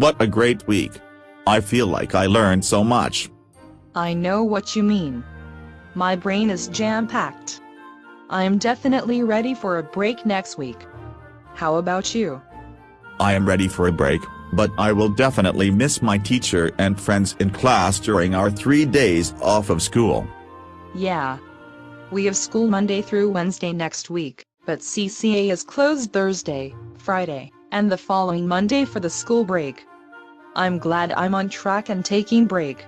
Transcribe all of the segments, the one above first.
What a great week. I feel like I learned so much. I know what you mean. My brain is jam-packed. I am definitely ready for a break next week. How about you? I am ready for a break, but I will definitely miss my teacher and friends in class during our 3 days off of school. Yeah. We have school Monday through Wednesday next week, but CCA is closed Thursday, Friday, and the following Monday for the school break. I'm glad I'm on track and taking break.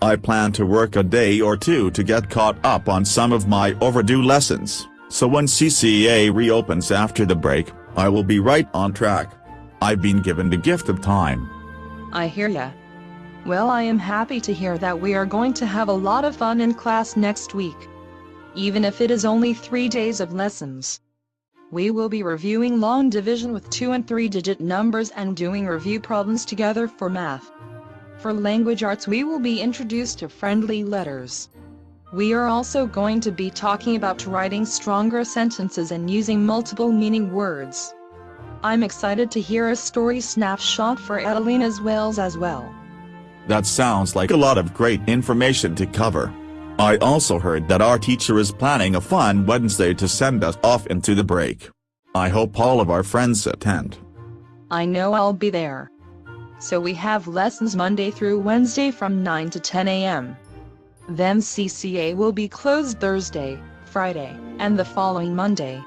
I plan to work a day or two to get caught up on some of my overdue lessons, so when CCA reopens after the break, I will be right on track. I've been given the gift of time. I hear ya. Well, I am happy to hear that we are going to have a lot of fun in class next week. Even if it is only 3 days of lessons. We will be reviewing long division with 2 and 3-digit numbers and doing review problems together for math. For language arts, we will be introduced to friendly letters. We are also going to be talking about writing stronger sentences and using multiple meaning words. I'm excited to hear a story snapshot for Adelina's Wales as well. That sounds like a lot of great information to cover. I also heard that our teacher is planning a fun Wednesday to send us off into the break. I hope all of our friends attend. I know I'll be there. So we have lessons Monday through Wednesday from 9 to 10 a.m. Then CCA will be closed Thursday, Friday, and the following Monday.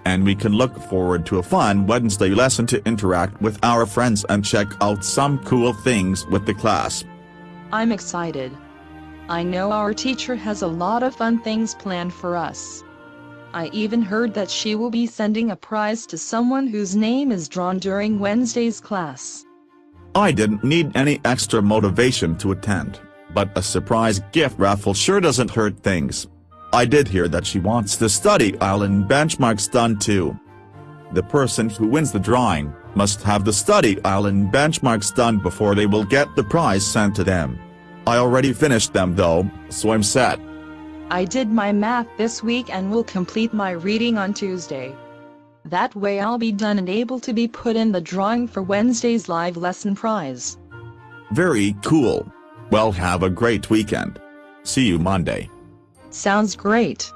And we can look forward to a fun Wednesday lesson to interact with our friends and check out some cool things with the class. I'm excited. I know our teacher has a lot of fun things planned for us. I even heard that she will be sending a prize to someone whose name is drawn during Wednesday's class. I didn't need any extra motivation to attend, but a surprise gift raffle sure doesn't hurt things. I did hear that she wants the study island benchmarks done too. The person who wins the drawing must have the study island benchmarks done before they will get the prize sent to them. I already finished them though, so I'm set. I did my math this week and will complete my reading on Tuesday. That way I'll be done and able to be put in the drawing for Wednesday's live lesson prize. Very cool. Well, have a great weekend. See you Monday. Sounds great.